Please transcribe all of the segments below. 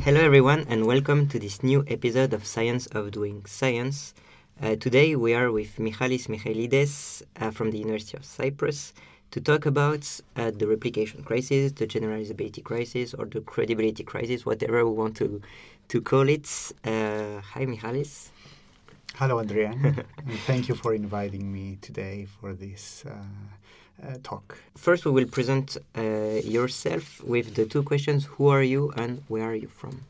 Hello everyone and welcome to this new episode of Science of Doing Science. Today we are with Michalis Michaelides from the University of Cyprus to talk about the replication crisis, the generalizability crisis, or the credibility crisis, whatever we want to call it. Hi Michalis. Hello Adrien, and thank you for inviting me today for this talk. First we will present yourself with the two questions: who are you and where are you from?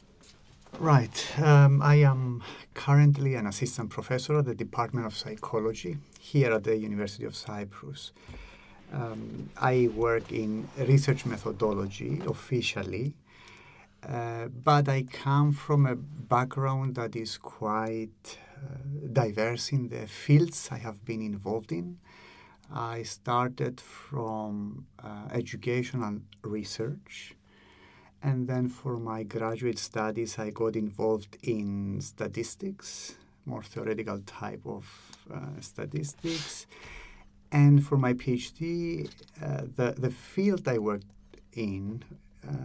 Right. I am currently an assistant professor at the Department of Psychology here at the University of Cyprus. I work in research methodology officially, but I come from a background that is quite diverse in the fields I have been involved in. I started from educational research, and then for my graduate studies I got involved in statistics, more theoretical type of statistics. And for my PhD, the field I worked in,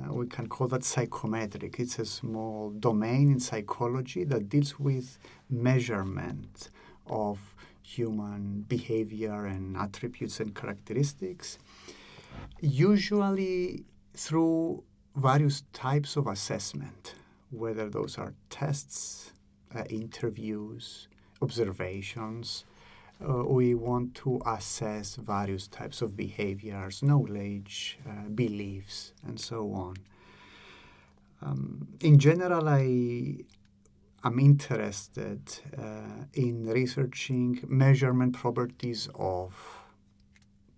we can call that psychometrics. It's a small domain in psychology that deals with measurement of human behavior and attributes and characteristics, usually through various types of assessment, whether those are tests, interviews, observations. We want to assess various types of behaviors, knowledge, beliefs, and so on. In general, I'm interested in researching measurement properties of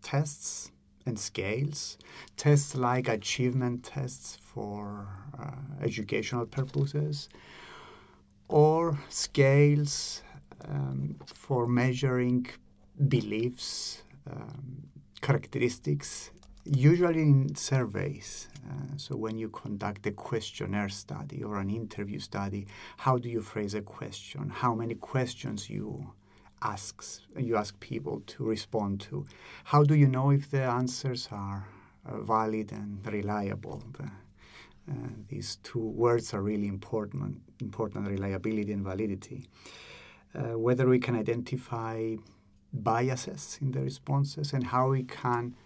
tests and scales, tests like achievement tests for educational purposes, or scales for measuring beliefs, characteristics, usually in surveys. So when you conduct a questionnaire study or an interview study, how do you phrase a question? How many questions you ask people to respond to? How do you know if the answers are valid and reliable? These two words are really important, reliability and validity. Whether we can identify biases in the responses and how we can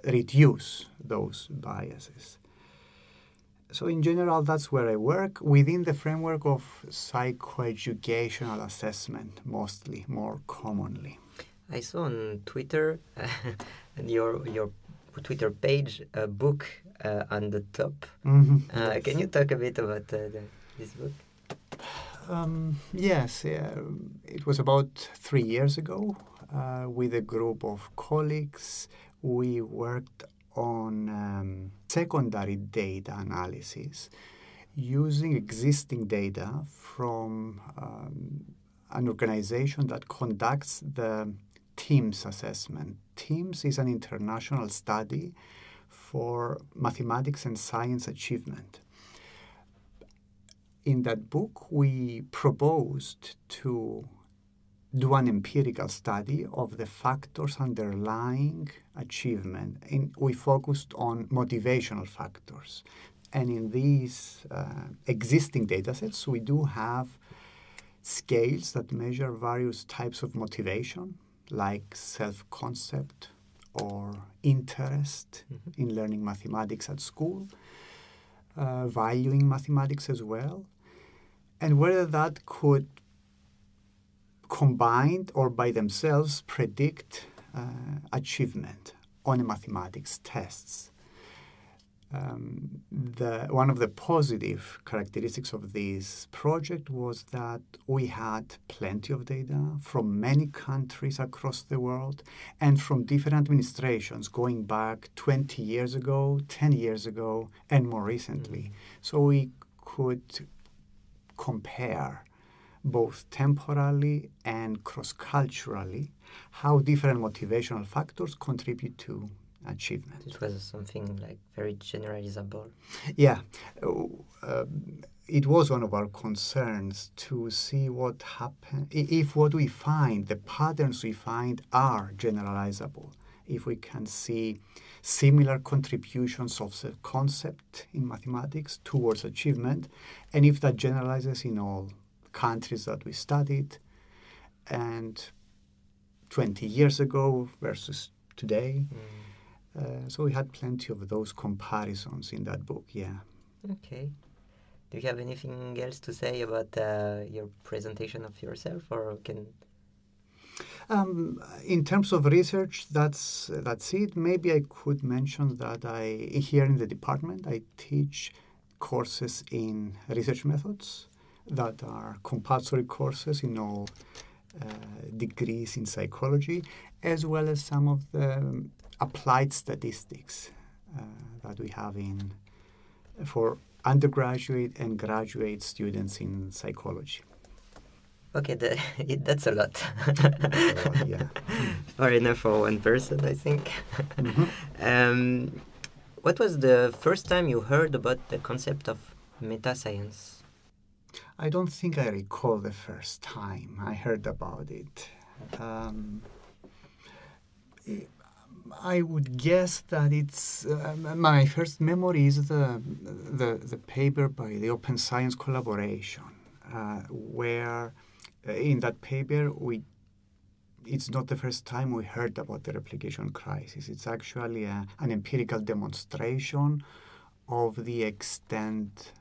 reduce those biases. So in general, that's where I work within the framework of psychoeducational assessment, mostly, more commonly. I saw on Twitter and your Twitter page a book on the top. Yes. Can you talk a bit about this book? Yes, it was about 3 years ago with a group of colleagues. We worked on secondary data analysis using existing data from an organization that conducts the TIMSS assessment. TIMSS is an international study for mathematics and science achievement. In that book, we proposed to do an empirical study of the factors underlying achievement. We focused on motivational factors. And in these existing datasets, we do have scales that measure various types of motivation, like self-concept or interest in learning mathematics at school, valuing mathematics as well, and whether that could combined or by themselves predict achievement on a mathematics tests. One of the positive characteristics of this project was that we had plenty of data from many countries across the world and from different administrations going back 20 years ago, 10 years ago, and more recently. So we could compare both temporally and cross-culturally how different motivational factors contribute to achievement. It was something like very generalizable. Yeah. It was one of our concerns to see what happens if what we find, the patterns we find, are generalizable. if we can see similar contributions of the concept in mathematics towards achievement, and if that generalizes in all countries that we studied, and 20 years ago versus today. So we had plenty of those comparisons in that book, yeah. Okay. Do you have anything else to say about your presentation of yourself, or can... In terms of research, that's it. Maybe I could mention that here in the department, I teach courses in research methods that are compulsory courses in all degrees in psychology, as well as some of the applied statistics that we have for undergraduate and graduate students in psychology. Okay, that's a lot. Yeah. Far enough for one person, I think. Mm-hmm. What was the first time you heard about the concept of meta-science? I don't think I recall the first time I heard about it. I would guess that it's my first memory is the paper by the Open Science Collaboration, where in that paper it's not the first time we heard about the replication crisis. It's actually an empirical demonstration of the extent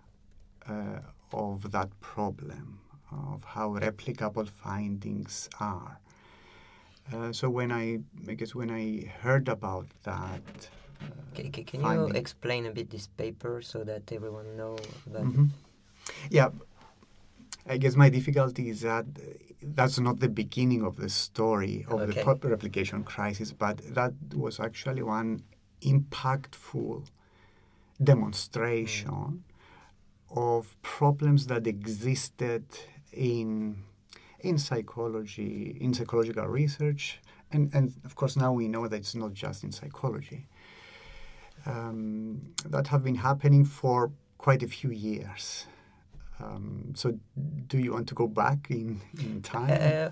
of that problem, of how replicable findings are. So when I heard about that, can you explain a bit this paper so that everyone knows about mm-hmm. it? Yeah, I guess my difficulty is that that's not the beginning of the story of the replication crisis, but that was actually one impactful demonstration of problems that existed in psychology, in psychological research, and of course now we know that it's not just in psychology. That have been happening for quite a few years. So do you want to go back in time?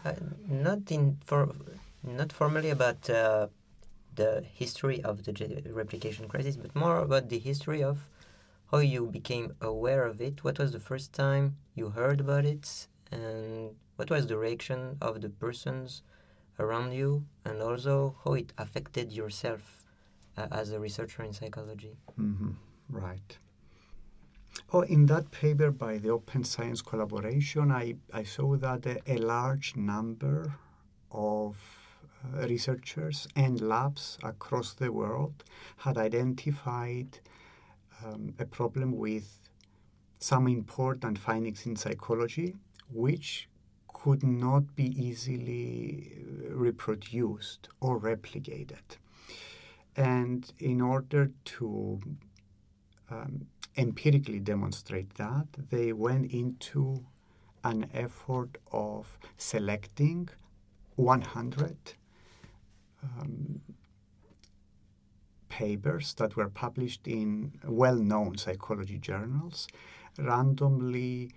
Not formally about the history of the replication crisis, but more about the history of how you became aware of it. What was the first time you heard about it, and what was the reaction of the persons around you, and also how it affected yourself as a researcher in psychology? Mm-hmm. Right. Oh, in that paper by the Open Science Collaboration, I saw that a large number of researchers and labs across the world had identified a problem with some important findings in psychology, which could not be easily reproduced or replicated. And in order to empirically demonstrate that, they went into an effort of selecting 100 papers that were published in well-known psychology journals, randomly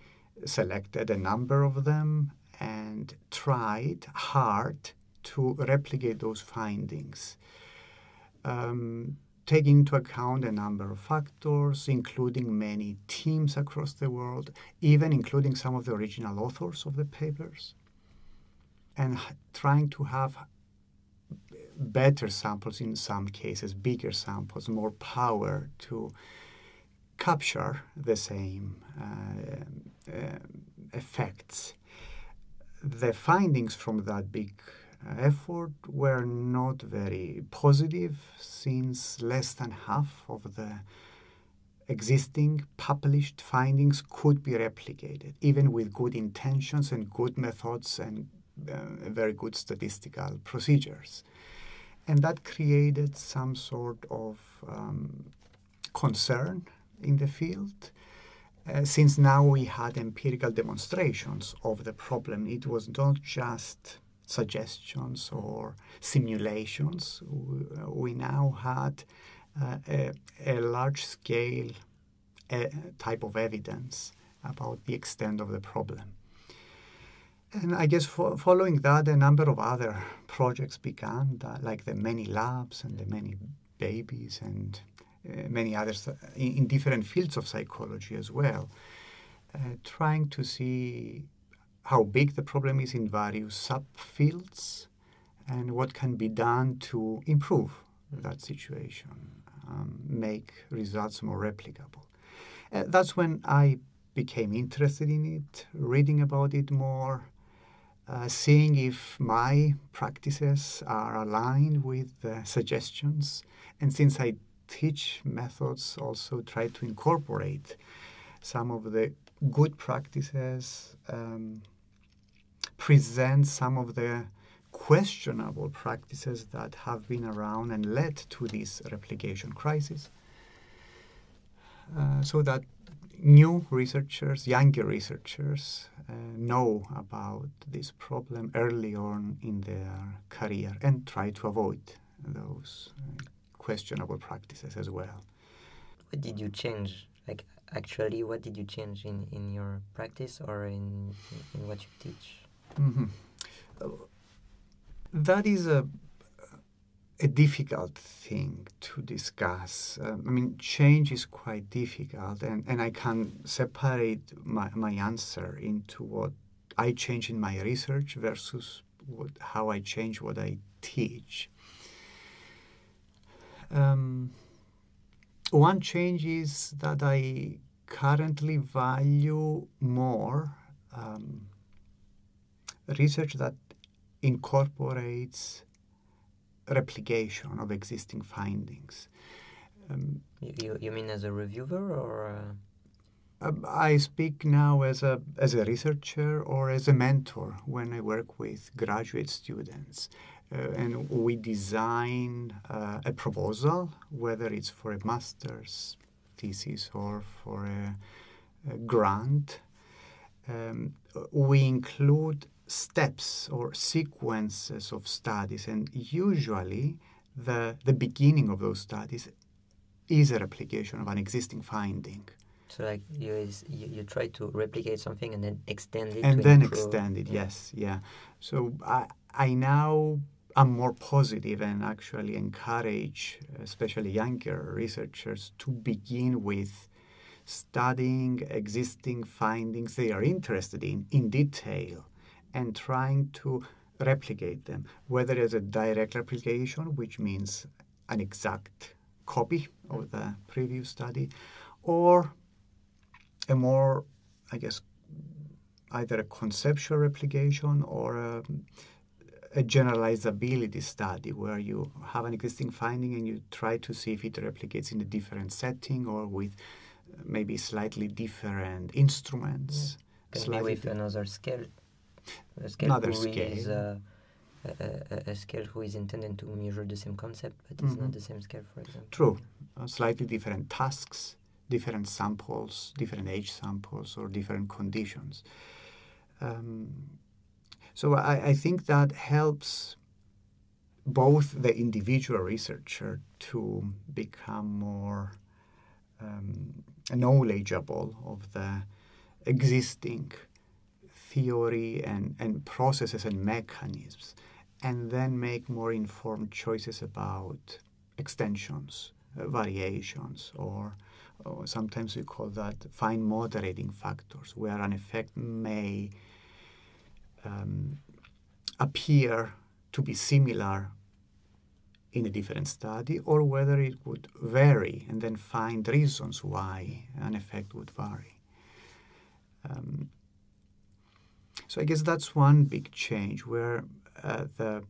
selected a number of them and tried hard to replicate those findings, taking into account a number of factors, including many teams across the world, even including some of the original authors of the papers, and trying to have better samples in some cases, bigger samples, more power to capture the same effects. The findings from that big effort were not very positive, since less than half of the existing published findings could be replicated, even with good intentions and good methods and very good statistical procedures. And that created some sort of concern in the field. Since now we had empirical demonstrations of the problem, it was not just suggestions or simulations. We now had a large-scale type of evidence about the extent of the problem. And I guess following that, a number of other projects began, like the many labs and the many babies and many others in different fields of psychology as well, trying to see how big the problem is in various subfields and what can be done to improve that situation, make results more replicable. That's when I became interested in it, reading about it more, seeing if my practices are aligned with the suggestions. And since I teach methods, also try to incorporate some of the good practices, present some of the questionable practices that have been around and led to this replication crisis, so that new researchers, younger researchers, know about this problem early on in their career and try to avoid those questionable practices as well. What did you change? Like, actually, what did you change in your practice or in what you teach? Mm-hmm. That is a difficult thing to discuss. Change is quite difficult, and I can separate my answer into what I change in my research versus how I change what I teach. One change is that I currently value more research that incorporates replication of existing findings. You mean as a reviewer or? I speak now as a researcher or as a mentor when I work with graduate students. And we design a proposal, whether it's for a master's thesis or for a grant. We include steps or sequences of studies, and usually the beginning of those studies is a replication of an existing finding. So like you try to replicate something and then extend it. And then extend it, yes, yeah. So I now am more positive and actually encourage, especially younger researchers, to begin with studying existing findings they are interested in detail, and trying to replicate them, whether as a direct replication, which means an exact copy of the previous study, or a more, I guess, either a conceptual replication or a generalizability study where you have an existing finding and you try to see if it replicates in a different setting or with maybe slightly different instruments. Maybe with another scale. Another scale. Is a scale who is intended to measure the same concept, but it's not the same scale, for example. True. Slightly different tasks, different samples, different age samples, or different conditions. So I think that helps both the individual researcher to become more knowledgeable of the existing theory and processes and mechanisms, and then make more informed choices about extensions, variations, or sometimes we call that fine moderating factors, where an effect may appear to be similar in a different study, or whether it would vary, and then find reasons why an effect would vary. So I guess that's one big change, where the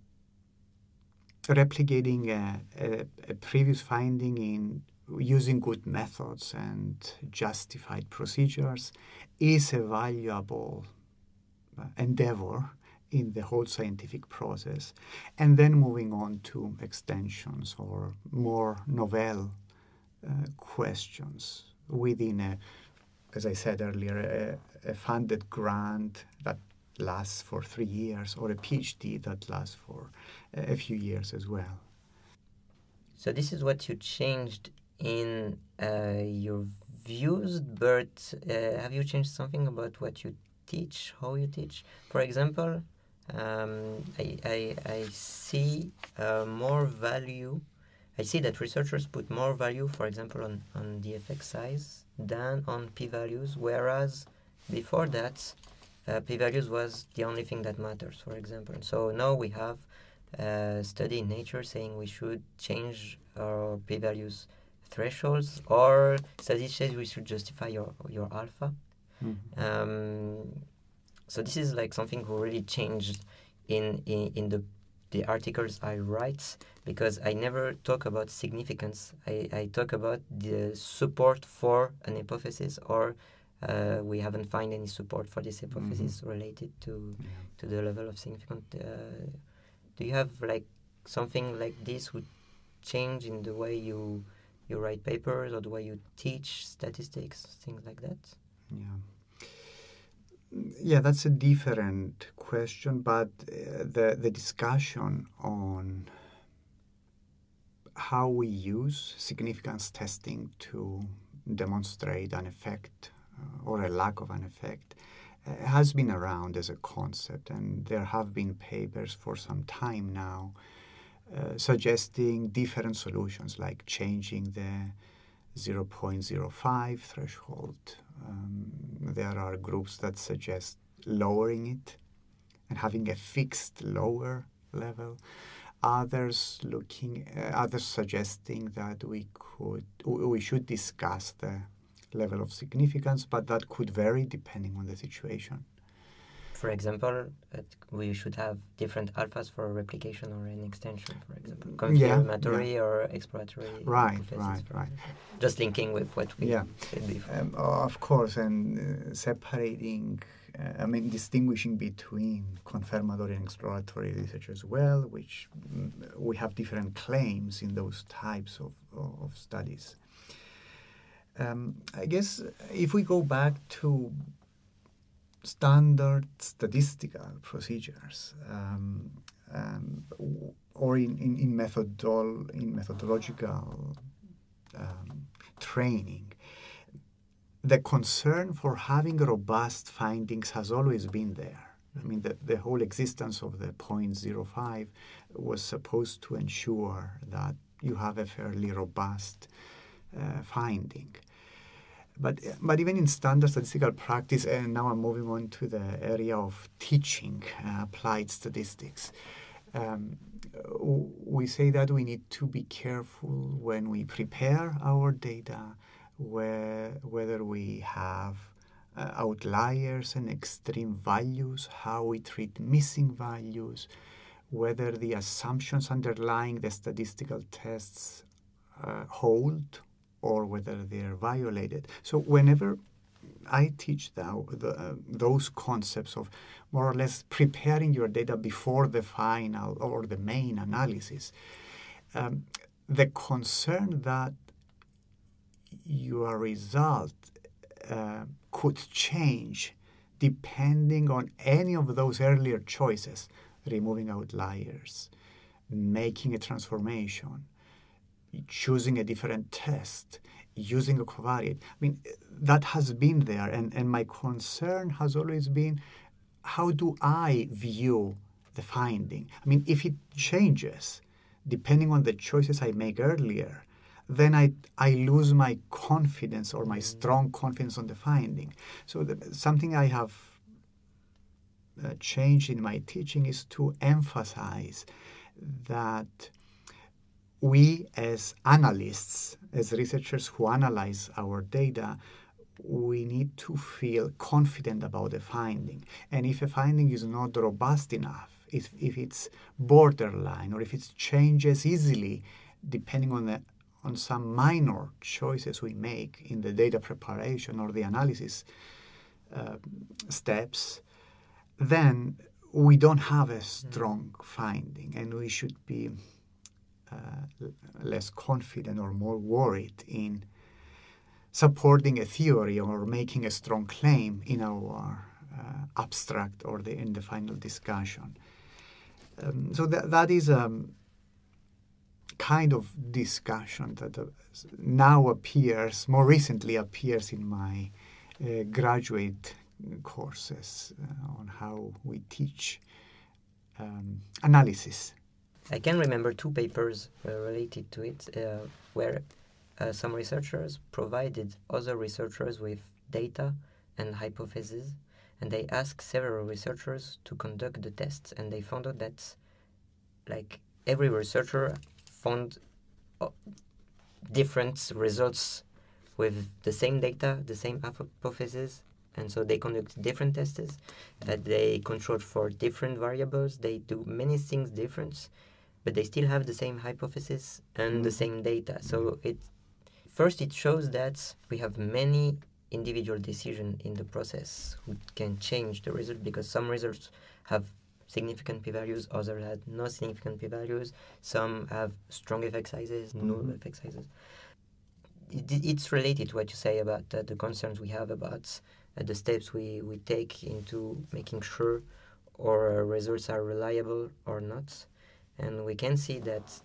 replicating a previous finding in using good methods and justified procedures is a valuable endeavor in the whole scientific process, and then moving on to extensions or more novel questions within as I said earlier, a funded grant that lasts for 3 years, or a PhD that lasts for a few years as well. So this is what you changed in your views, but have you changed something about what you teach, how you teach. For example, I see more value. I see that researchers put more value, for example, on the effect size than on p-values, whereas before that, p-values was the only thing that matters, for example. So now we have a study in Nature saying we should change our p-values thresholds, or study says we should justify your alpha. So this is like something who really changed in the articles I write, because I never talk about significance. I talk about the support for an hypothesis, or we haven't found any support for this hypothesis related to the level of significance. Do you have like something like this would change in the way you write papers or the way you teach statistics, things like that? Yeah, that's a different question, but the discussion on how we use significance testing to demonstrate an effect or a lack of an effect has been around as a concept, and there have been papers for some time now suggesting different solutions, like changing the 0.05 threshold. There are groups that suggest lowering it and having a fixed lower level. Others suggesting that we should discuss the level of significance, but that could vary depending on the situation. For example, we should have different alphas for a replication or an extension, for example, confirmatory or exploratory. Right. Just linking with what we said before. Of course, and separating, distinguishing between confirmatory and exploratory research as well, which we have different claims in those types of studies. I guess if we go back to standard statistical procedures or in methodological training, the concern for having robust findings has always been there. The whole existence of the 0.05 was supposed to ensure that you have a fairly robust finding. But even in standard statistical practice, and now I'm moving on to the area of teaching applied statistics, we say that we need to be careful when we prepare our data, whether we have outliers and extreme values, how we treat missing values, whether the assumptions underlying the statistical tests hold, or whether they're violated. So whenever I teach those concepts of more or less preparing your data before the final or the main analysis, the concern that your result could change depending on any of those earlier choices, removing outliers, making a transformation, choosing a different test, using a covariate. That has been there, and my concern has always been, how do I view the finding? If it changes depending on the choices I make earlier, then I lose my confidence or my strong confidence on the finding. So something I have changed in my teaching is to emphasize that we as analysts, as researchers who analyze our data, we need to feel confident about the finding. And if a finding is not robust enough, if it's borderline, or if it changes easily depending on some minor choices we make in the data preparation or the analysis steps, then we don't have a strong finding, and we should be less confident or more worried in supporting a theory or making a strong claim in our abstract or in the final discussion. So that is a kind of discussion that now more recently appears in my graduate courses on how we teach analysis. I can remember two papers related to it where some researchers provided other researchers with data and hypotheses, and they asked several researchers to conduct the tests, and they found out that like every researcher found different results with the same data, the same hypothesis, and so they conduct different tests. They control for different variables. They do many things different, but they still have the same hypothesis and the same data. So it shows that we have many individual decisions in the process who can change the result, because some results have significant p-values, others have no significant p-values, some have strong effect sizes, null effect sizes. It's related to what you say about the concerns we have about the steps we take into making sure our results are reliable or not. And we can see that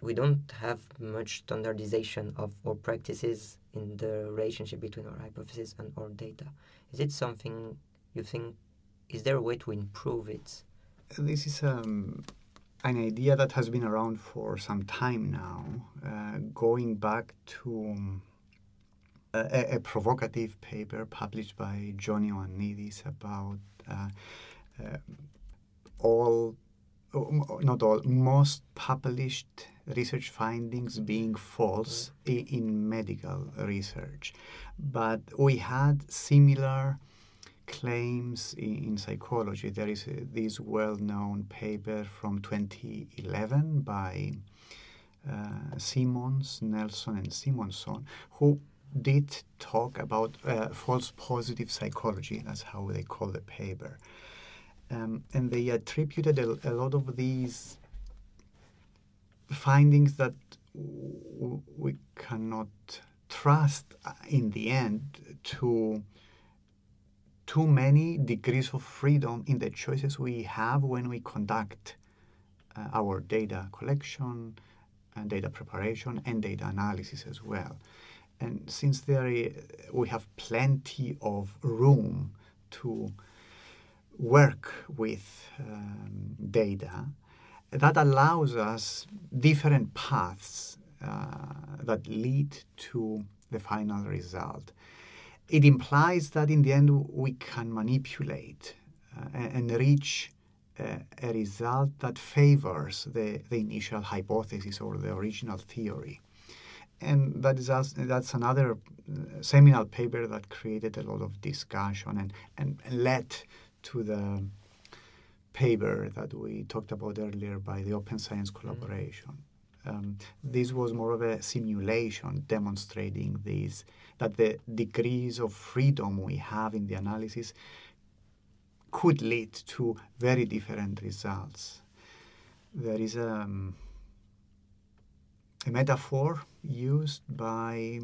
we don't have much standardization of our practices in the relationship between our hypothesis and our data. Is it something you think, is there a way to improve it? This is an idea that has been around for some time now, going back to a provocative paper published by Johnny Ioannidis about most published research findings being false in medical research. But we had similar claims in psychology. There is this well-known paper from 2011 by Simmons, Nelson, and Simonson, who did talk about false positive psychology. That's how they call the paper. And they attributed a lot of these findings that we cannot trust in the end to too many degrees of freedom in the choices we have when we conduct our data collection and data preparation and data analysis as well. And since we have plenty of room to work with data, that allows us different paths that lead to the final result. It implies that in the end we can manipulate and reach a result that favors the initial hypothesis or the original theory. And that's another seminal paper that created a lot of discussion and led to the paper that we talked about earlier by the Open Science Collaboration. This was more of a simulation demonstrating that the degrees of freedom we have in the analysis could lead to very different results. There is a metaphor used by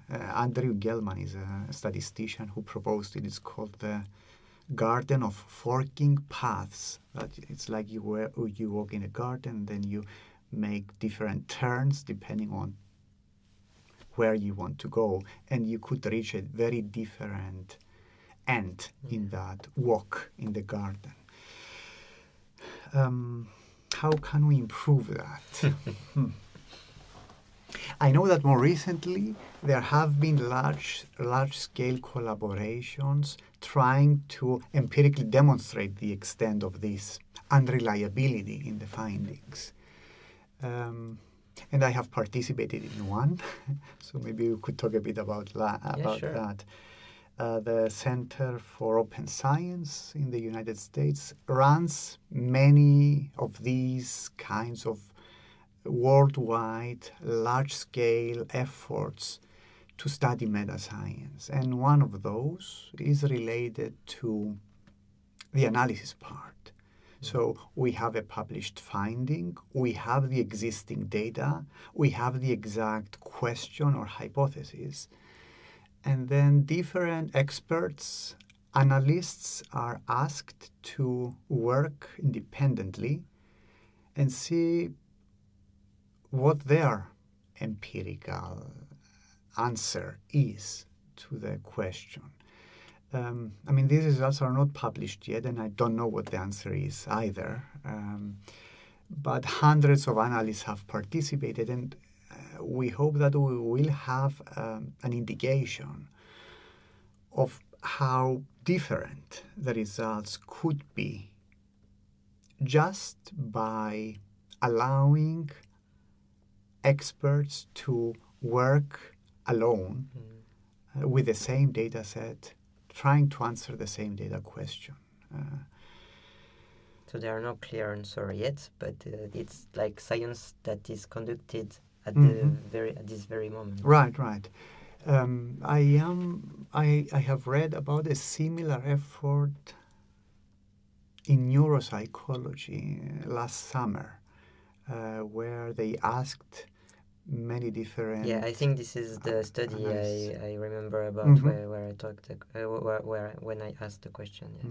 Andrew Gelman, is a statistician who proposed it. It's called the garden of forking paths. That it's like you walk in a garden, then you make different turns depending on where you want to go, and you could reach a very different end in that walk in the garden. How can we improve that? I know that more recently there have been large-scale collaborations trying to empirically demonstrate the extent of this unreliability in the findings. And I have participated in one, so maybe we could talk a bit about that. The Center for Open Science in the United States runs many of these kinds of worldwide, large-scale efforts to study meta-science. And one of those is related to the analysis part. So we have a published finding, we have the existing data, we have the exact question or hypothesis, and then different experts, analysts are asked to work independently and see what their empirical answer is to the question. I mean, these results are not published yet, and I don't know what the answer is either. But hundreds of analysts have participated, and we hope that we will have an indication of how different the results could be just by allowing experts to work alone with the same data set, trying to answer the same data question. So there are no clear answers yet, but it's like science that is conducted at this very moment. Right. I have read about a similar effort in neuropsychology last summer, where they asked many different. Yeah, I think this is the study I remember about where I talked when I asked the question. Yes.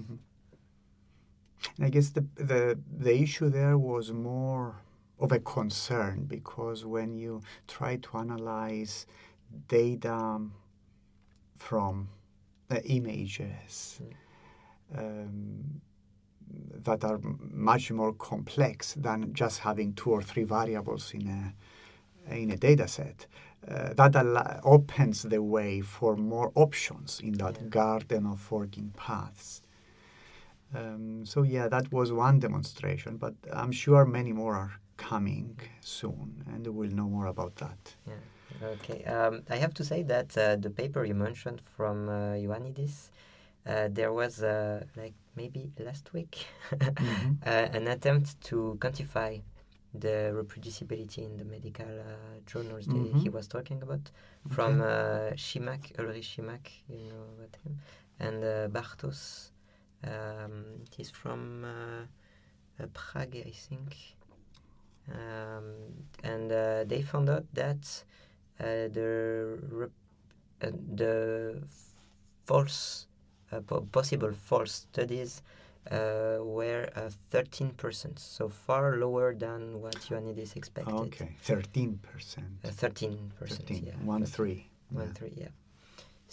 And I guess the issue there was more of a concern, because when you try to analyze data from the images that are much more complex than just having 2 or 3 variables in a data set, that opens the way for more options in that garden of working paths. So that was one demonstration, but I'm sure many more are coming soon, and we'll know more about that. Yeah. Okay. I have to say that the paper you mentioned from Ioannidis, there was like maybe last week an attempt to quantify the reproducibility in the medical journals that he was talking about from Ulrich Schimak, you know about him, and Bartos. He's from Prague, I think. And they found out that the false, possible false studies were 13%, so far lower than what Ioannidis expected. Okay, 13%. 13%, yeah. 1-3. 1-3, yeah.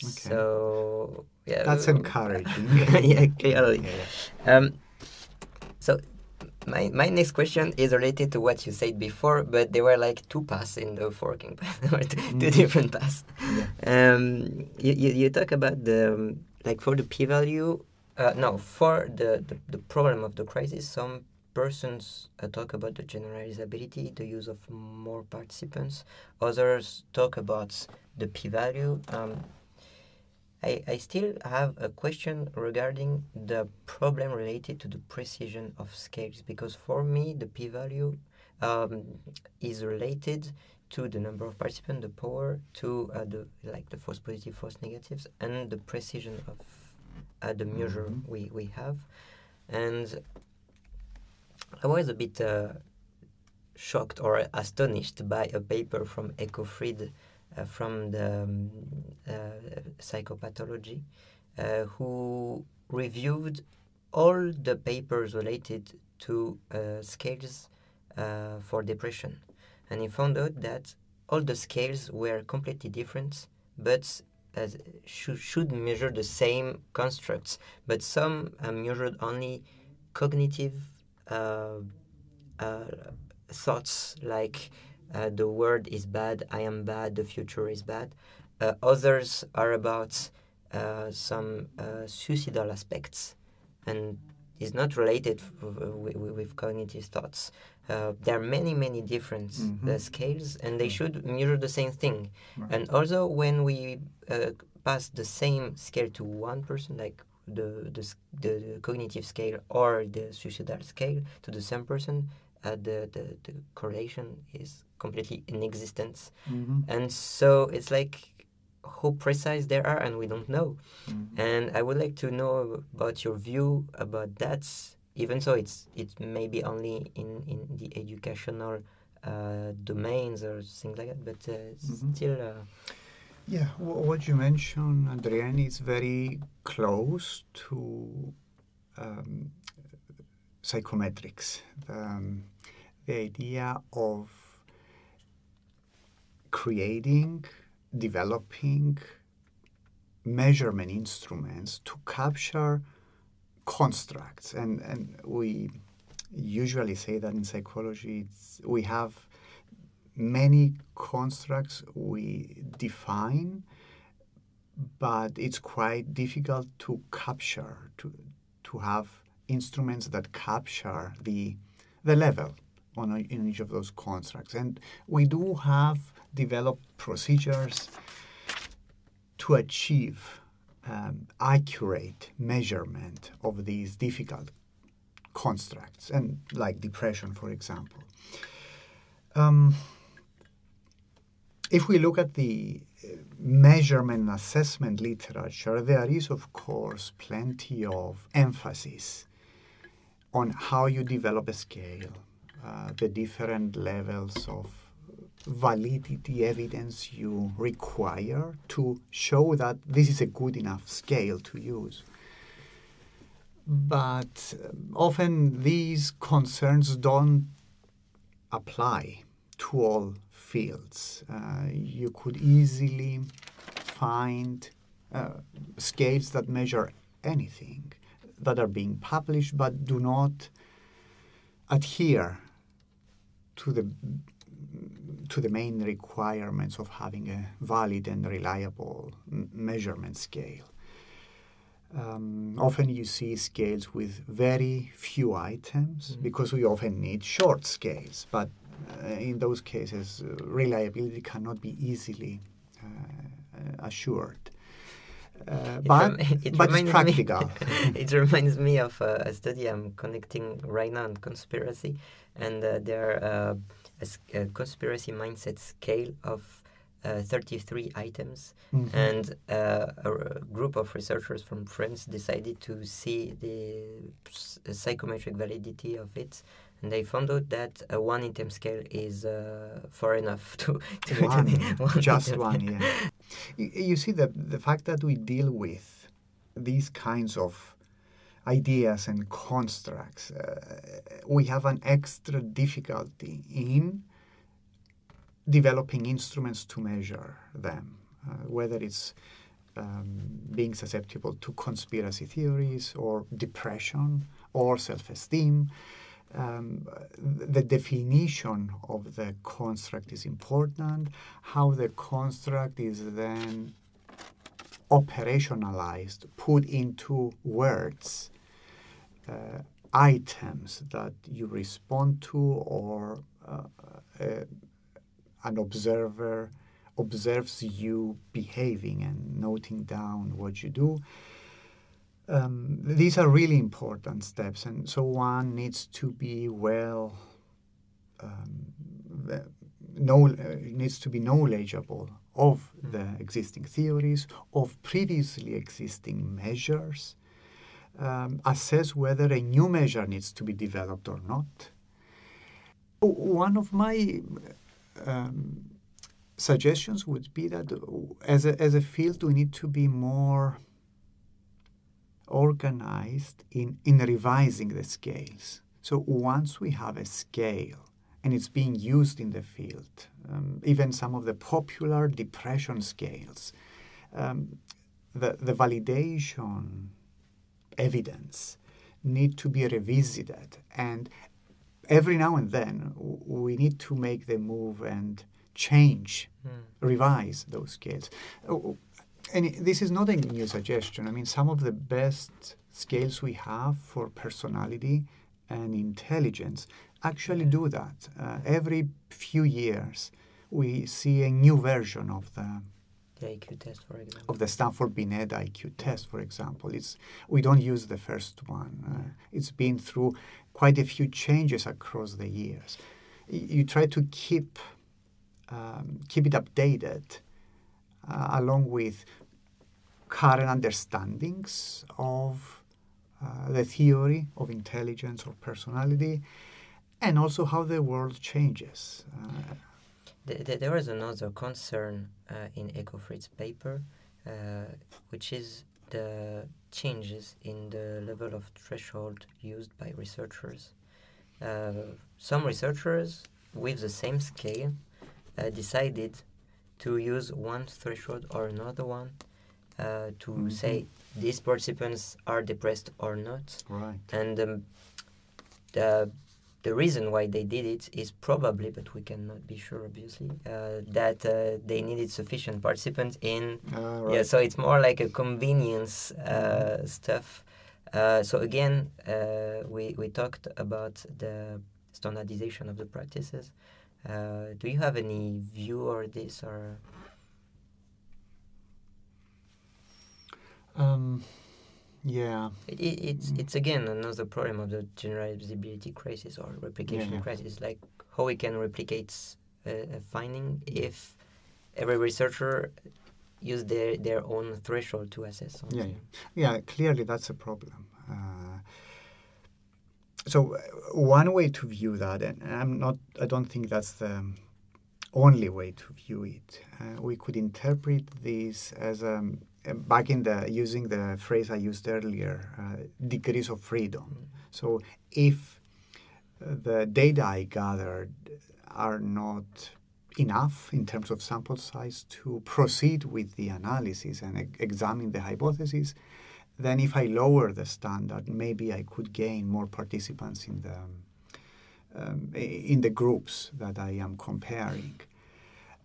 Okay. So, yeah. That's encouraging. Yeah, clearly. Yeah. So, my next question is related to what you said before, but there were like 2 paths in the forking path, or two different paths. Yeah. You talk about the, like for the p-value, for the problem of the crisis, some persons talk about the generalizability, the use of more participants. Others talk about the p-value. I still have a question regarding the problem related to the precision of scales, because for me the p-value is related to the number of participants, the power, to the false positive, false negatives, and the precision of the measure we have. And I was a bit shocked or astonished by a paper from Ecofrid from the psychopathology, who reviewed all the papers related to scales for depression. And he found out that all the scales were completely different, but should measure the same constructs. But some measured only cognitive thoughts, like the world is bad, I am bad, the future is bad. Others are about some suicidal aspects, and is not related with cognitive thoughts. There are many different scales, and they should measure the same thing. Right. And also, when we pass the same scale to one person, like the cognitive scale or the suicidal scale to the same person, the correlation is completely inexistent. And so it's like how precise they are, and we don't know. And I would like to know about your view about that, even so it's maybe only in the educational domains or things like that, but still... Yeah, what you mentioned, Adrien, is very close to psychometrics. The idea of creating, developing measurement instruments to capture constructs. And we usually say that in psychology we have many constructs we define, but it's quite difficult to capture, to have instruments that capture the level in each of those constructs. And we do have developed procedures to achieve accurate measurement of these difficult constructs, and like depression, for example. If we look at the measurement and assessment literature, there is, of course, plenty of emphasis on how you develop a scale, the different levels of validity evidence you require to show that this is a good enough scale to use. But often these concerns don't apply to all fields. You could easily find scales that measure anything that are being published but do not adhere to the main requirements of having a valid and reliable measurement scale. Often you see scales with very few items because we often need short scales, but in those cases reliability cannot be easily assured. But it's practical. It reminds me of a study I'm conducting right now on conspiracy, and there are a conspiracy mindset scale of 33 items, and a group of researchers from France decided to see the psychometric validity of it, and they found out that a one-item scale is far enough to just one, yeah. You see, the fact that we deal with these kinds of ideas and constructs, we have an extra difficulty in developing instruments to measure them, whether it's being susceptible to conspiracy theories or depression or self-esteem. The definition of the construct is important. How the construct is then operationalized, put into words, items that you respond to, or an observer observes you behaving and noting down what you do. These are really important steps, and so one needs to be needs to be knowledgeable of the existing theories, of previously existing measures, assess whether a new measure needs to be developed or not. One of my suggestions would be that as a field we need to be more organized in revising the scales. So once we have a scale and it's being used in the field, even some of the popular depression scales, the validation evidence need to be revisited, and every now and then we need to make the move and change, revise those scales. And this is not a new suggestion. I mean, some of the best scales we have for personality and intelligence actually do that. Every few years, we see a new version of the IQ test, for example. Of the Stanford-Binet IQ test, for example. We don't use the first one. It's been through quite a few changes across the years. You try to keep it updated along with current understandings of the theory of intelligence or personality, and also how the world changes. There was another concern in Ecofrit's paper, which is the changes in the level of threshold used by researchers. Some researchers with the same scale decided to use one threshold or another one, to say these participants are depressed or not. Right. And the reason why they did it is probably, but we cannot be sure, obviously, that they needed sufficient participants in. Right. Yeah, so it's more like a convenience stuff. So again, we talked about the standardization of the practices. Do you have any view on this, or? Yeah. It's again another problem of the generalizability crisis or replication crisis, like how we can replicate a finding if every researcher use their own threshold to assess something. Yeah, clearly that's a problem. So one way to view that, and I don't think that's the only way to view it. We could interpret this as back in using the phrase I used earlier, degrees of freedom. So if the data I gathered are not enough in terms of sample size to proceed with the analysis and examine the hypothesis, then if I lower the standard, maybe I could gain more participants in the groups that I am comparing.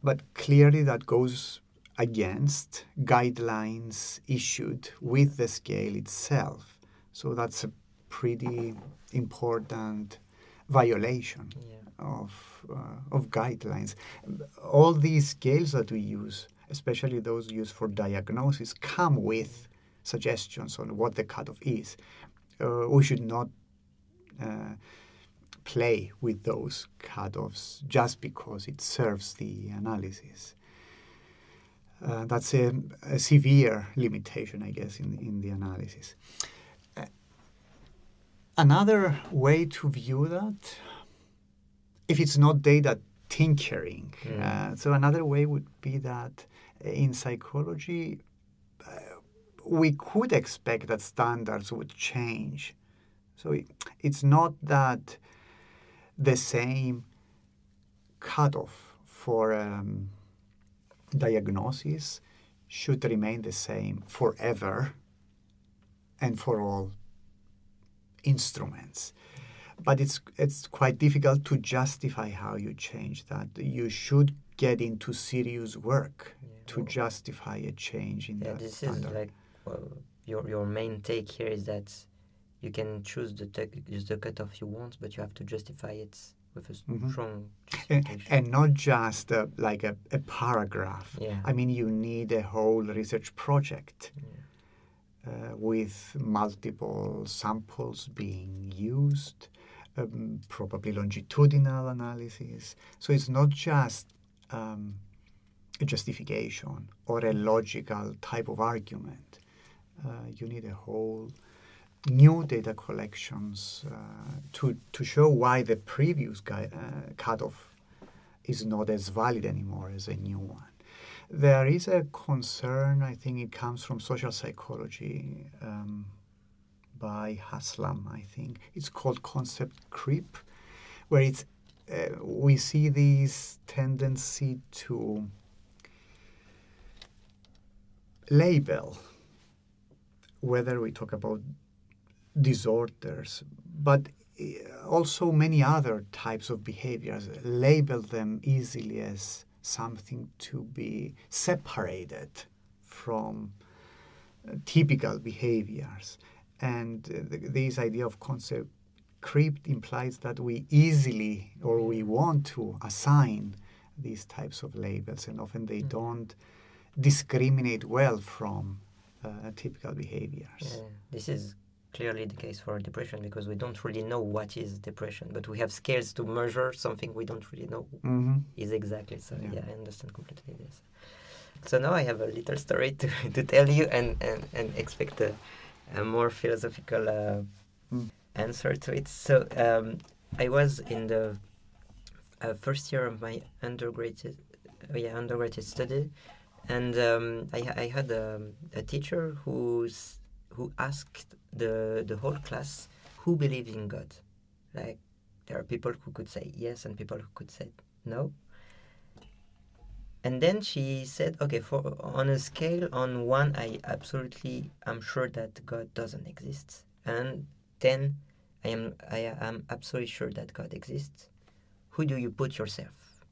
But clearly that goes against guidelines issued with the scale itself. So that's a pretty important violation of guidelines. All these scales that we use, especially those used for diagnosis, come with suggestions on what the cutoff is. We should not play with those cutoffs just because it serves the analysis. That's a severe limitation, I guess, in the analysis. Another way to view that, if it's not data tinkering, so another way would be that in psychology, we could expect that standards would change. So it's not that the same cutoff for diagnosis should remain the same forever and for all instruments. But it's quite difficult to justify how you change that. You should get into serious work to justify a change in that this standard. is like your main take here is that you can choose the cutoff you want, but you have to justify it with a strong justification. And not just like a paragraph. Yeah. I mean, you need a whole research project with multiple samples being used, probably longitudinal analysis. So it's not just a justification or a logical type of argument. You need a whole new data collections to show why the previous cutoff is not as valid anymore as a new one. There is a concern, I think it comes from social psychology by Haslam, I think. It's called concept creep, where it's we see this tendency to label, whether we talk about disorders, but also many other types of behaviors, label them easily as something to be separated from typical behaviors. And this idea of concept creep implies that we easily or we want to assign these types of labels, and often they don't discriminate well from typical behaviors. This is clearly the case for depression, because we don't really know what is depression, but we have scales to measure something we don't really know is exactly. So I understand completely this. So now I have a little story to tell you and expect a more philosophical answer to it. So I was in the first year of my undergraduate study, and I had a teacher who asked the whole class who believes in God. Like, there are people who could say yes and people who could say no. And then she said, okay, for on a scale on 1, I'm sure that God doesn't exist, and 10, I am absolutely sure that God exists. Who do you put yourself?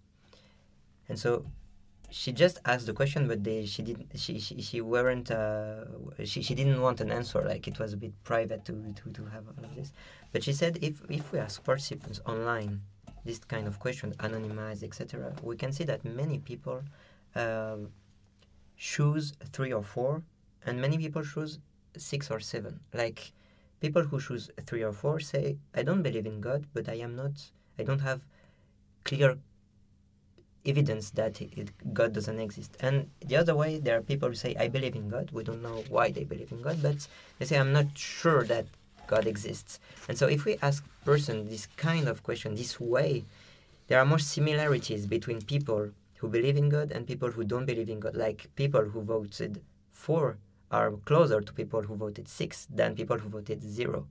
And so she just asked the question, but she didn't. She weren't. She didn't want an answer. Like, it was a bit private to have all of this. But she said, if we ask participants online this kind of question, anonymized, etc., we can see that many people choose 3 or 4, and many people choose 6 or 7. Like, people who choose 3 or 4 say, I don't believe in God, but I don't have clear evidence that God doesn't exist. And the other way, there are people who say, I believe in God. We don't know why they believe in God, but they say, I'm not sure that God exists. And so if we ask person this kind of question, this way, there are more similarities between people who believe in God and people who don't believe in God. Like, people who voted 4 are closer to people who voted 6 than people who voted 0.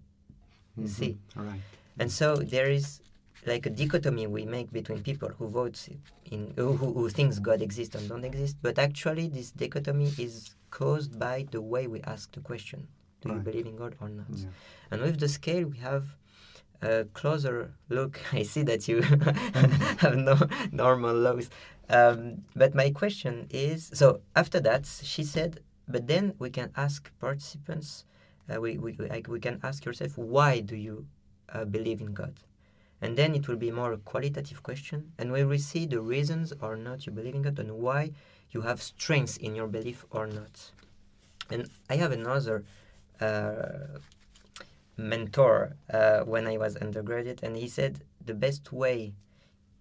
You see? All right. And so there is like a dichotomy we make between people who vote who thinks God exists and don't exist, but actually this dichotomy is caused by the way we ask the question: do you believe in God or not? Yeah. And with the scale, we have a closer look. I see that you have no normal looks, but my question is: so after that, she said, but then we can ask participants. We can ask yourself, why do you believe in God? And then it will be more a qualitative question, and we will see the reasons or not you believe in God and why you have strengths in your belief or not. And I have another mentor when I was undergraduate, and he said the best way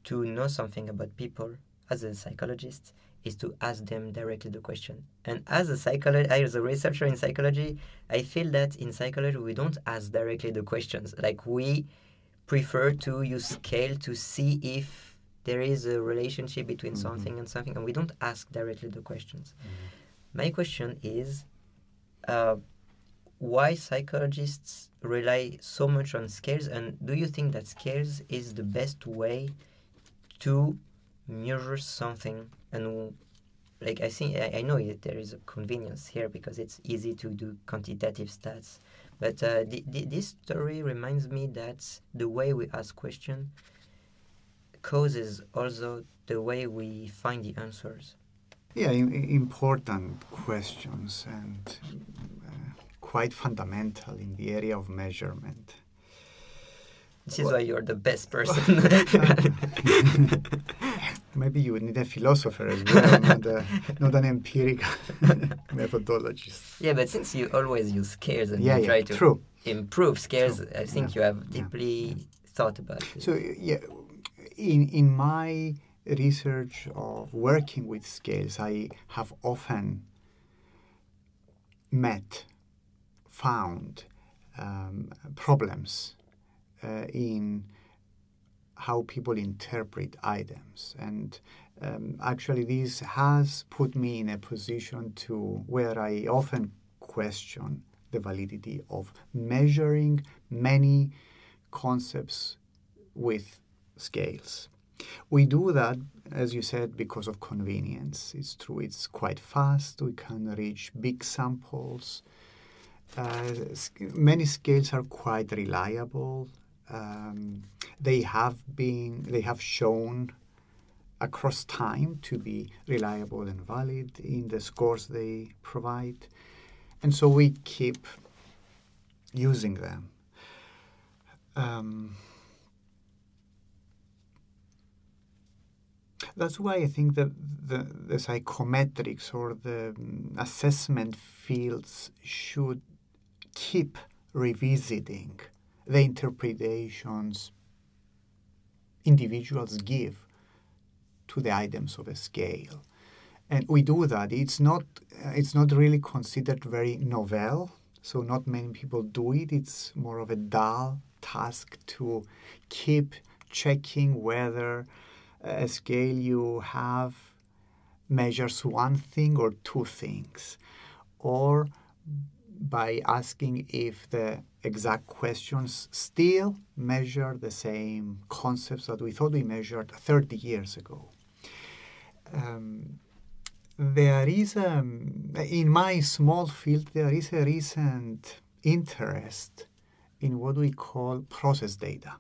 to know something about people as a psychologist is to ask them directly the question. And as a researcher in psychology, I feel that in psychology we don't ask directly the questions. Like, we prefer to use scale to see if there is a relationship between something and something, and we don't ask directly the questions. My question is, why psychologists rely so much on scales, and do you think that scales is the best way to measure something? And like, I know there is a convenience here because it's easy to do quantitative stats. But this story reminds me that the way we ask questions causes also the way we find the answers. Yeah, important questions, and quite fundamental in the area of measurement. This is why you're the best person. Maybe you would need a philosopher as well, not an empirical methodologist. Yeah, but since you always use scales and you try to improve scales, I think you have deeply thought about it. So, in my research of working with scales, I have often found problems in how people interpret items, and actually this has put me in a position where I often question the validity of measuring many concepts with scales. We do that, as you said, because of convenience. It's true, it's quite fast, we can reach big samples. Many scales are quite reliable. They have shown across time to be reliable and valid in the scores they provide, and so we keep using them. That's why I think that the psychometrics or the assessment fields should keep revisiting the interpretations individuals give to the items of a scale. And we do that. It's not really considered very novel, so not many people do it. It's more of a dull task to keep checking whether a scale you have measures one thing or two things, or by asking if the exact questions still measure the same concepts that we thought we measured 30 years ago. There is, in my small field, there is a recent interest in what we call process data.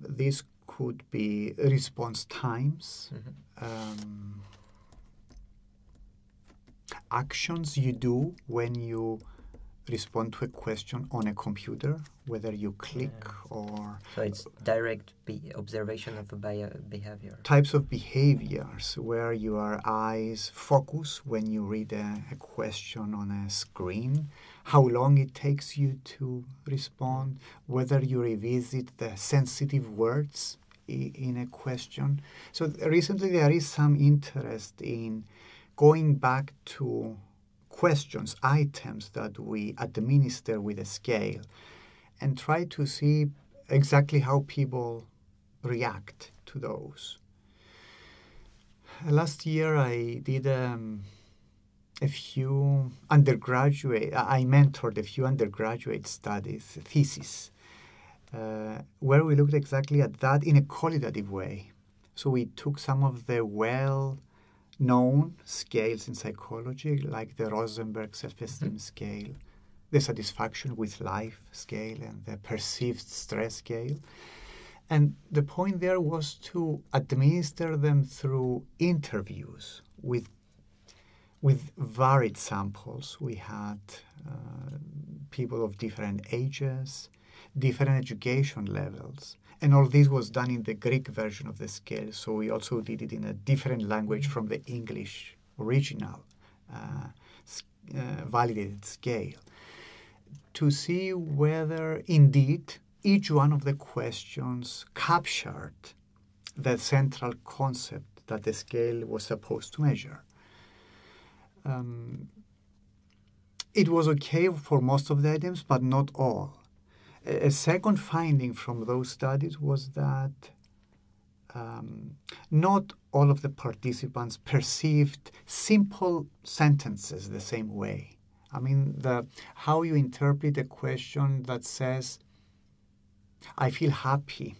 This could be response times, actions you do when you respond to a question on a computer, whether you click or... So it's direct observation of a behavior. Types of behaviors where your eyes focus when you read a question on a screen, how long it takes you to respond, whether you revisit the sensitive words in a question. So recently there is some interest in going back to questions, items that we administer with a scale, and try to see exactly how people react to those. Last year I did a few undergraduate, I mentored a few undergraduate studies, theses, where we looked exactly at that in a qualitative way. So we took some of the well-known scales in psychology, like the Rosenberg self-esteem scale, the satisfaction with life scale, and the perceived stress scale. And the point there was to administer them through interviews with varied samples. We had people of different ages, different education levels. And all this was done in the Greek version of the scale, so we also did it in a different language from the English original validated scale, to see whether indeed each one of the questions captured the central concept that the scale was supposed to measure. It was okay for most of the items, but not all. A second finding from those studies was that not all of the participants perceived simple sentences the same way. I mean, how you interpret a question that says, I feel happy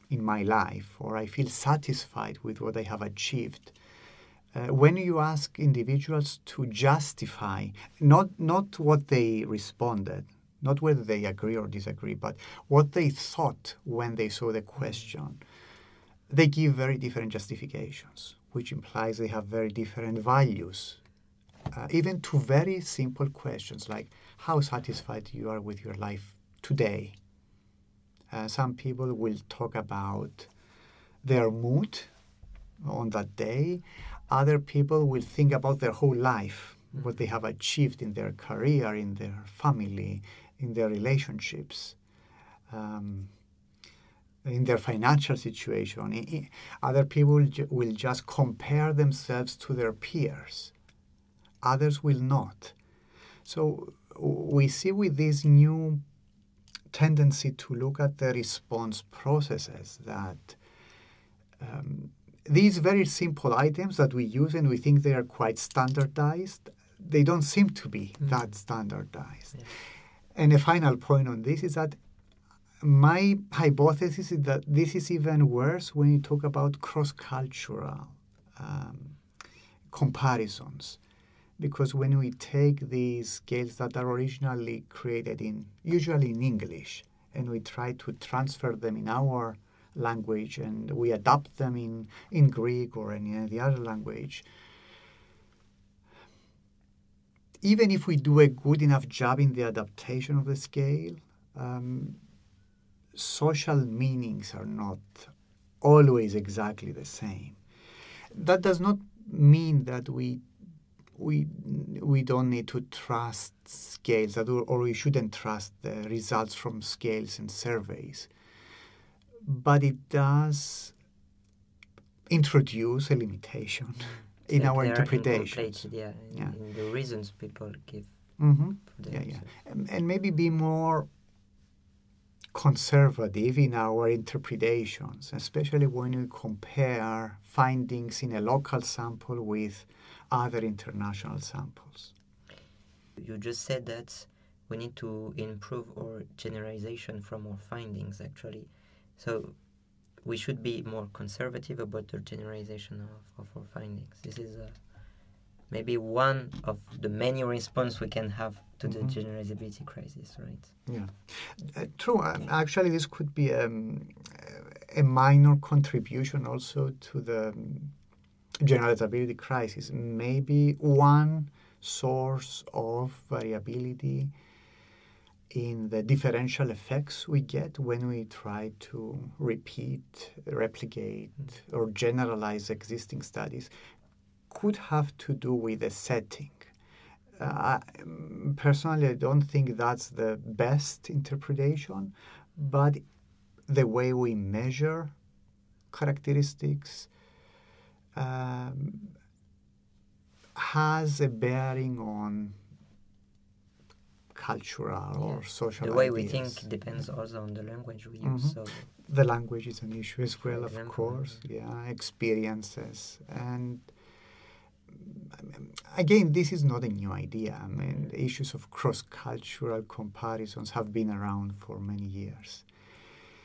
in my life, or I feel satisfied with what I have achieved. When you ask individuals to justify, not what they responded, not whether they agree or disagree, but what they thought when they saw the question, they give very different justifications, which implies they have very different values. Even to very simple questions like how satisfied you are with your life today. Some people will talk about their mood on that day. Other people will think about their whole life, what they have achieved in their career, in their family, in their relationships, in their financial situation. Other people will just compare themselves to their peers. Others will not. So we see with this new tendency to look at the response processes that these very simple items that we use and we think they are quite standardized, they don't seem to be that standardized. Yeah. And a final point on this is that my hypothesis is that this is even worse when you talk about cross-cultural comparisons. Because when we take these scales that are originally created usually in English, and we try to transfer them in our language, and we adapt them in Greek or in any other language, even if we do a good enough job in the adaptation of the scale, social meanings are not always exactly the same. That does not mean that we don't need to trust scales, or we shouldn't trust the results from scales and surveys. But it does introduce a limitation in our interpretations. In the reasons people give. And maybe be more conservative in our interpretations, especially when we compare findings in a local sample with other international samples. You just said that we need to improve our generalization from our findings, actually. So we should be more conservative about the generalization of our findings. This is maybe one of the many responses we can have to the generalizability crisis, right? Yeah, true. Actually, this could be a minor contribution also to the generalizability crisis. Maybe one source of variability in the differential effects we get when we try to repeat, replicate, or generalize existing studies could have to do with the setting. Personally, I don't think that's the best interpretation, but the way we measure characteristics has a bearing on cultural or social The way ideas. we think depends also on the language we use. So the language is an issue as well, For of example, course. Yeah, experiences. And again, this is not a new idea. I mean, the issues of cross-cultural comparisons have been around for many years.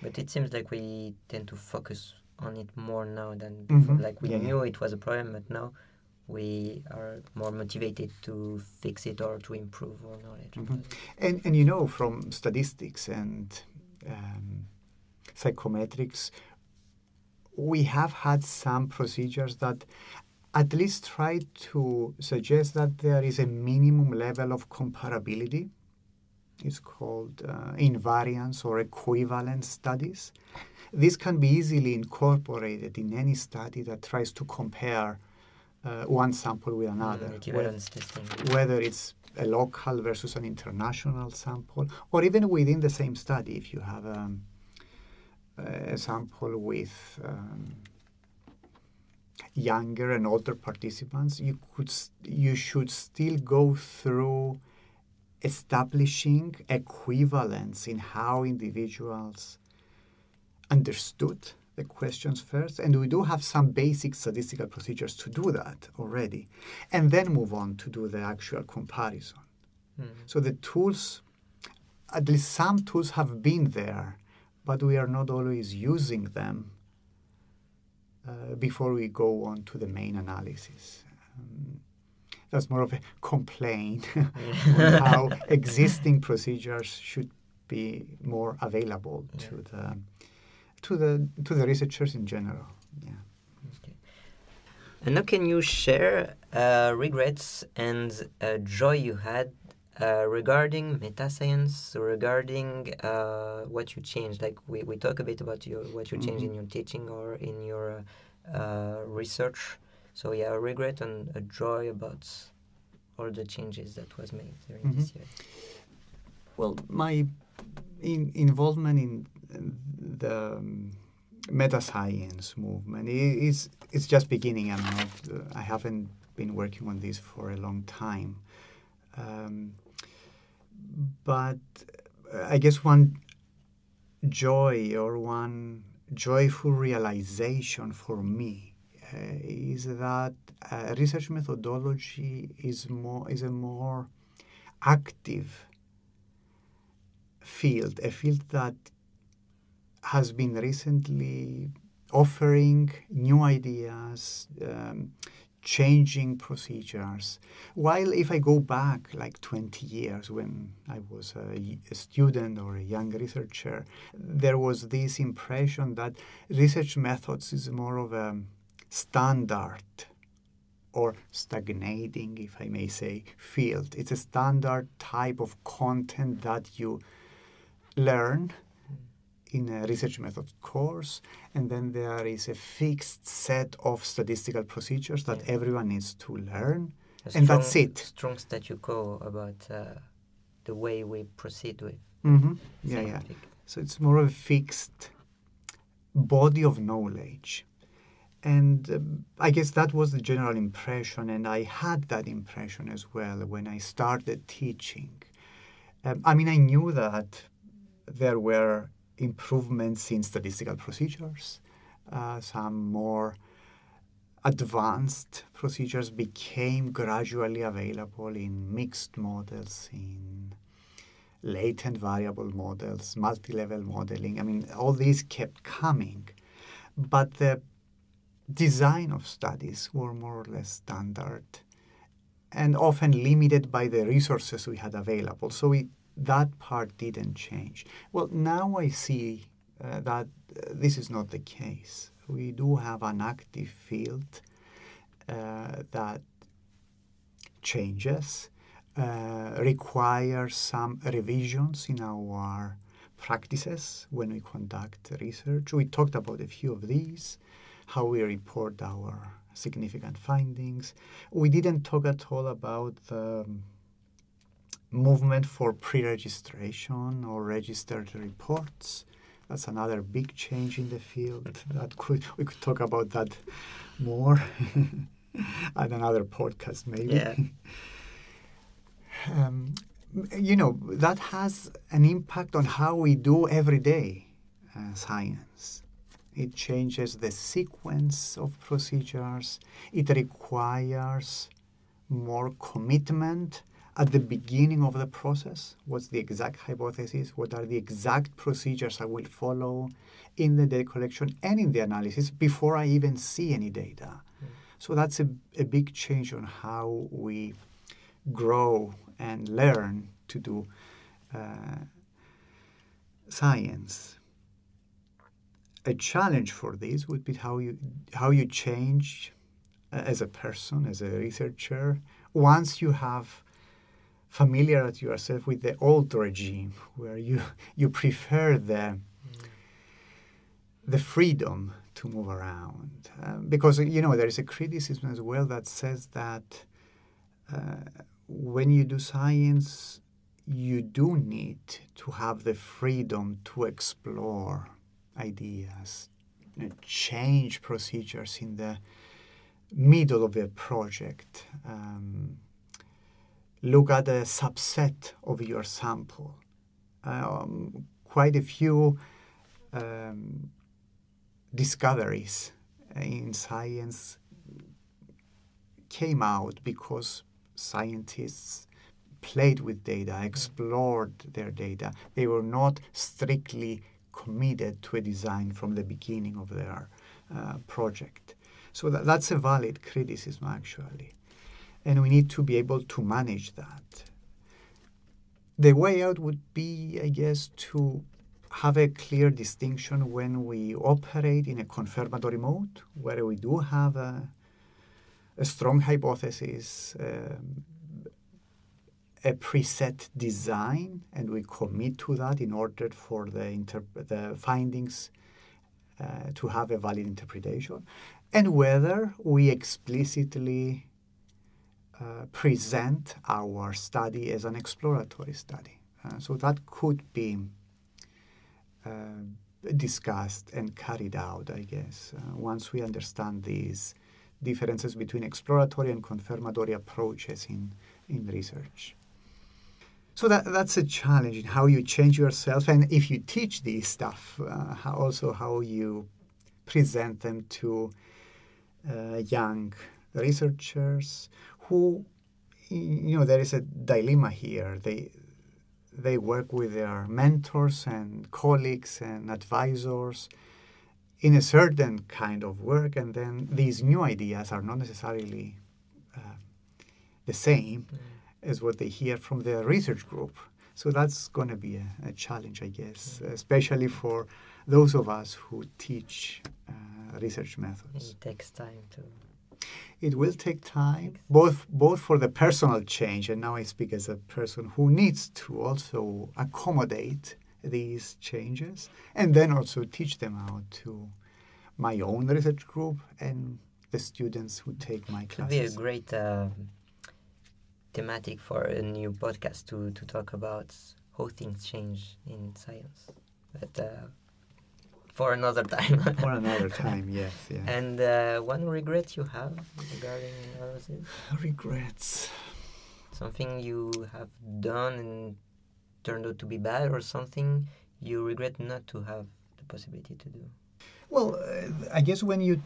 But it seems like we tend to focus on it more now than before. Like we knew it was a problem, but now we are more motivated to fix it or to improve our knowledge. And you know, from statistics and psychometrics, we have had some procedures that at least try to suggest that there is a minimum level of comparability. It's called invariance or equivalence studies. This can be easily incorporated in any study that tries to compare one sample with another, Equivalence testing. whether it's a local versus an international sample, or even within the same study. If you have a sample with younger and older participants, you should still go through establishing equivalence in how individuals understood the questions first, and we do have some basic statistical procedures to do that already, and then move on to do the actual comparison. So the tools, at least some tools have been there, but we are not always using them before we go on to the main analysis. That's more of a complaint on how existing procedures should be more available to the researchers in general. Yeah. Okay. And now, can you share regrets and joy you had regarding meta-science, regarding what you changed? Like we talk a bit about what you changed in your teaching or in your research. So yeah, a regret and a joy about all the changes that was made during this year. Well, my involvement in the meta-science movement it's just beginning. I haven't been working on this for a long time, but I guess one joy or one joyful realization for me is that research methodology is a more active field, a field that has been recently offering new ideas, changing procedures. While if I go back like 20 years when I was a student or a young researcher, there was this impression that research methods is more of a standard or stagnating, if I may say, field. It's a standard type of content that you learn in a research method course, and then there is a fixed set of statistical procedures that everyone needs to learn, and that's it. Strong statu quo about the way we proceed with. Yeah. So it's more of a fixed body of knowledge. And I guess that was the general impression, and I had that impression as well when I started teaching. I knew that there were improvements in statistical procedures. Some more advanced procedures became gradually available in mixed models, in latent variable models, multi-level modeling. All these kept coming. but the design of studies were more or less standard and often limited by the resources we had available. So that part didn't change. Well, now I see that this is not the case. We do have an active field that changes, requires some revisions in our practices when we conduct research. We talked about a few of these, how we report our significant findings. We didn't talk at all about the movement for pre-registration or registered reports. That's another big change in the field. We could talk about that more at another podcast, maybe. Yeah. That has an impact on how we do everyday science. It changes the sequence of procedures. It requires more commitment at the beginning of the process. What's the exact hypothesis? What are the exact procedures I will follow in the data collection and in the analysis before I even see any data? So that's a big change on how we grow and learn to do science. A challenge for this would be how you change as a person, as a researcher, once you have familiarized yourself with the old regime, where you prefer the freedom to move around. Because, there is a criticism as well that says that when you do science, you do need to have the freedom to explore ideas, change procedures in the middle of a project, look at a subset of your sample. Quite a few discoveries in science came out because scientists played with data, explored their data. They were not strictly committed to a design from the beginning of their project. So that's a valid criticism, actually. And we need to be able to manage that. The way out would be, I guess, to have a clear distinction when we operate in a confirmatory mode, where we do have a strong hypothesis, a preset design, and we commit to that in order for the findings to have a valid interpretation, and whether we explicitly present our study as an exploratory study. So that could be discussed and carried out, I guess, once we understand these differences between exploratory and confirmatory approaches in research. So that's a challenge in how you change yourself, and if you teach these stuff, how you present them to young researchers who, there is a dilemma here. They work with their mentors and colleagues and advisors in a certain kind of work, and then these new ideas are not necessarily the same as what they hear from their research group. So that's going to be a challenge, I guess, especially for those of us who teach research methods. It takes time to... It will take time, both for the personal change, and now I speak as a person who needs to also accommodate these changes, and then also teach them out to my own research group and the students who take my classes. It would be a great thematic for a new podcast to talk about how things change in science. But for another time. For another time, yes. Yeah. And one regret you have regarding analysis? Regrets. Something you have done and turned out to be bad, or something you regret not to have the possibility to do? Well, I guess when you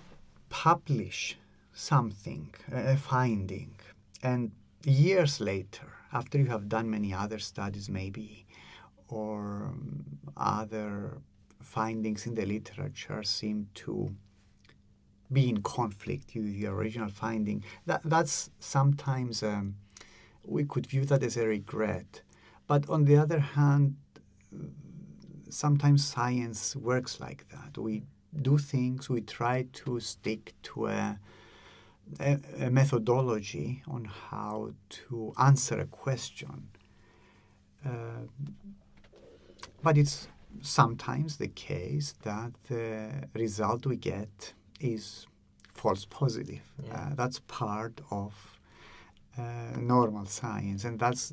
publish something, a finding, and years later, after you have done many other studies maybe, or other findings in the literature seem to be in conflict with the original finding, that's sometimes we could view that as a regret. But on the other hand, sometimes science works like that. We do things, we try to stick to a methodology on how to answer a question. But it's sometimes the case that the result we get is false positive. That's part of normal science, and that's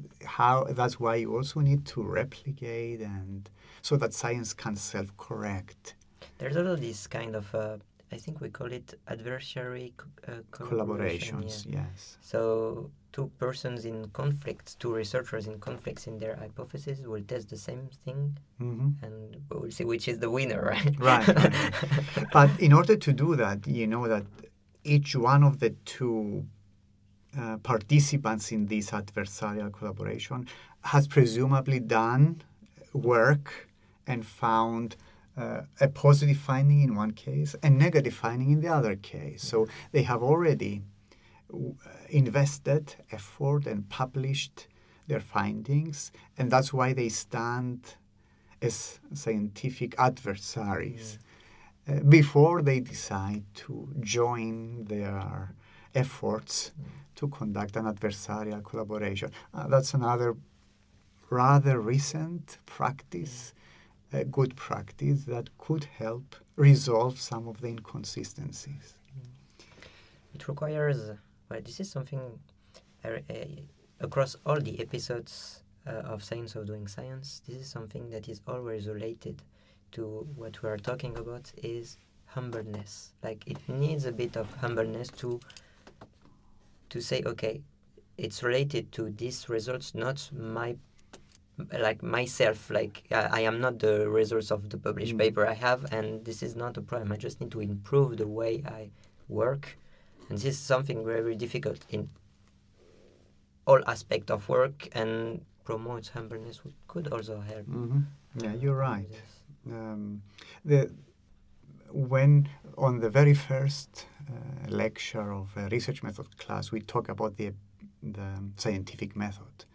why you also need to replicate, and so that science can self-correct. There's also this kind of I think we call it adversary collaborations. Yes. So two persons in conflict, two researchers in conflicts in their hypothesis will test the same thing, and we'll see which is the winner, right? Right. But in order to do that, you know that each one of the two participants in this adversarial collaboration has presumably done work and found a positive finding in one case, a negative finding in the other case. So they have already invested effort and published their findings, and that's why they stand as scientific adversaries before they decide to join their efforts to conduct an adversarial collaboration. That's another rather recent practice, a good practice that could help resolve some of the inconsistencies. It requires, well, this is something across all the episodes of Science of Doing Science, this is something that is always related to what we are talking about, is humbleness. Like, it needs a bit of humbleness to say, okay, it's related to these results, not myself, I am not the results of the published paper I have, and this is not a problem. I just need to improve the way I work, and this is something very difficult in all aspects of work, and promotes humbleness could also help. Yeah, you're right. When on the very first lecture of a research method class, we talk about the scientific method.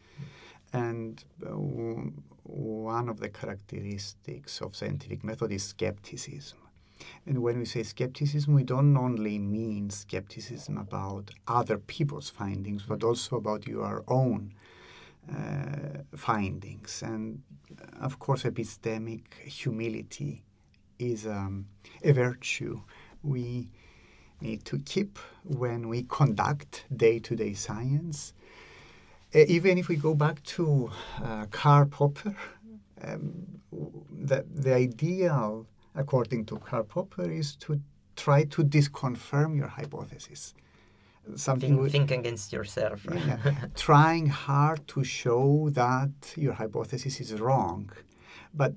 And one of the characteristics of scientific method is skepticism. And when we say skepticism, we don't only mean skepticism about other people's findings, but also about your own findings. And of course, epistemic humility is a virtue we need to keep when we conduct day-to-day science. Even if we go back to Karl Popper, the ideal, according to Karl Popper, is to try to disconfirm your hypothesis. Think against yourself. Right? Yeah, trying hard to show that your hypothesis is wrong. But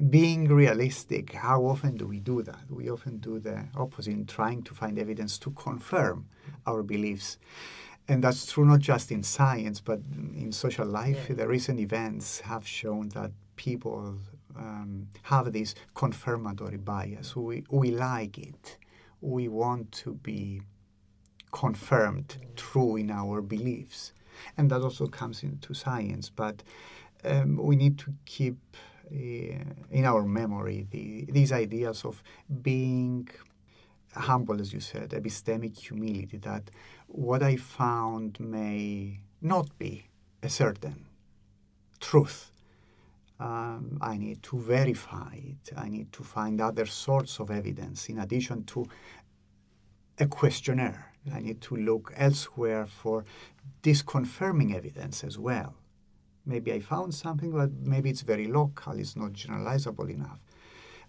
being realistic, how often do we do that? We often do the opposite, in trying to find evidence to confirm our beliefs. And that's true not just in science, but in social life. The recent events have shown that people have this confirmatory bias. We like it. We want to be confirmed true in our beliefs. And that also comes into science. But we need to keep in our memory these ideas of being humble, as you said, epistemic humility, that what I found may not be a certain truth. I need to verify it. I need to find other sorts of evidence in addition to a questionnaire. I need to look elsewhere for disconfirming evidence as well. Maybe I found something, but maybe it's very local, it's not generalizable enough.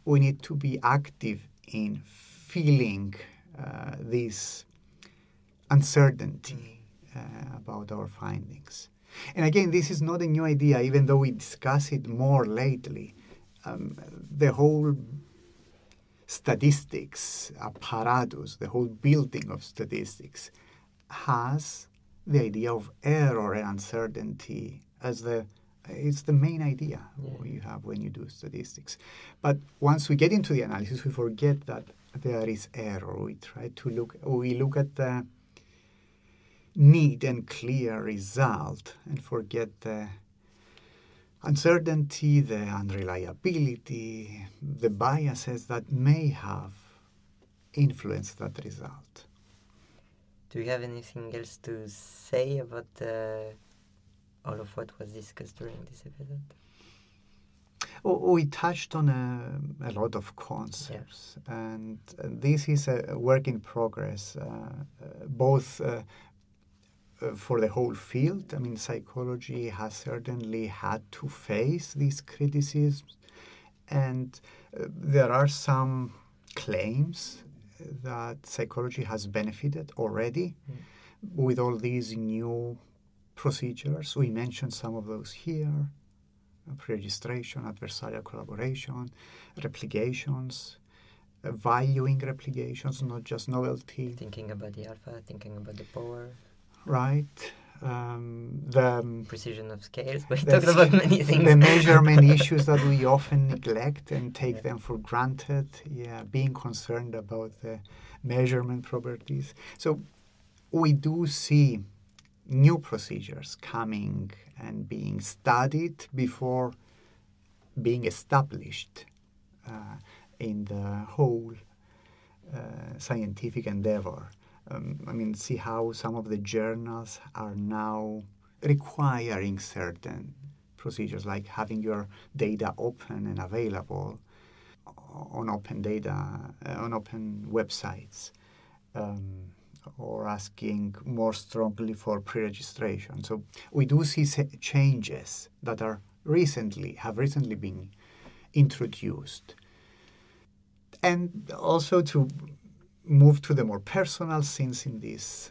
We need to be active in feeling this uncertainty about our findings. And again, this is not a new idea, even though we discuss it more lately. The whole statistics apparatus, the whole building of statistics, has the idea of error and uncertainty as the It's the main idea you have when you do statistics. But once we get into the analysis, we forget that there is error. We look at the neat and clear result and forget the uncertainty, the unreliability, the biases that may have influenced that result. Do you have anything else to say about all of what was discussed during this episode? We touched on a lot of concepts, and this is a work in progress, both for the whole field. I mean, psychology has certainly had to face these criticisms, and there are some claims that psychology has benefited already with all these new procedures. We mentioned some of those here: pre-registration, adversarial collaboration, replications, valuing replications, not just novelty. Thinking about the alpha, thinking about the power. Right. The precision of scales. We talked about many things. The measurement issues that we often neglect and take them for granted. Yeah, being concerned about the measurement properties. So we do see new procedures coming and being studied before being established in the whole scientific endeavor. See how some of the journals are now requiring certain procedures, like having your data open and available on open data, on open websites, or asking more strongly for pre-registration. So we do see changes that have recently been introduced. And also to move to the more personal, since in this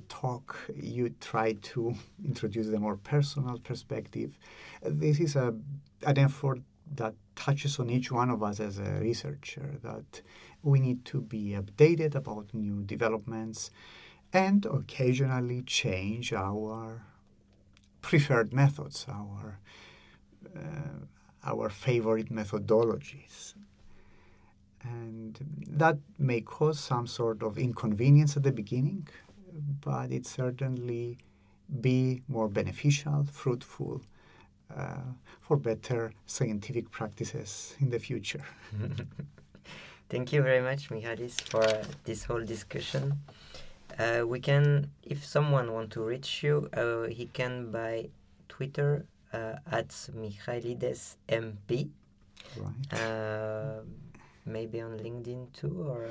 talk you try to introduce the more personal perspective. This is an effort that touches on each one of us as a researcher, that we need to be updated about new developments and occasionally change our preferred methods, our favorite methodologies. And that may cause some sort of inconvenience at the beginning, but it certainly be more beneficial, fruitful, for better scientific practices in the future. Thank you very much, Michalis, for this whole discussion. We can, if someone wants to reach you, he can by Twitter at Michaelides MP. Right. Maybe on LinkedIn too, or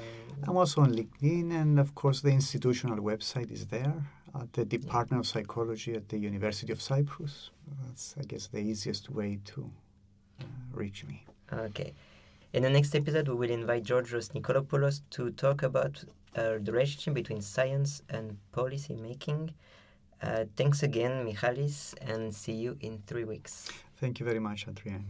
I'm also on LinkedIn, and of course the institutional website is there at the Department of Psychology at the University of Cyprus. That's, I guess, the easiest way to reach me. Okay. In the next episode, we will invite Georgios Nikolopoulos to talk about the relationship between science and policy making. Thanks again, Michalis, and see you in 3 weeks. Thank you very much, Adrien.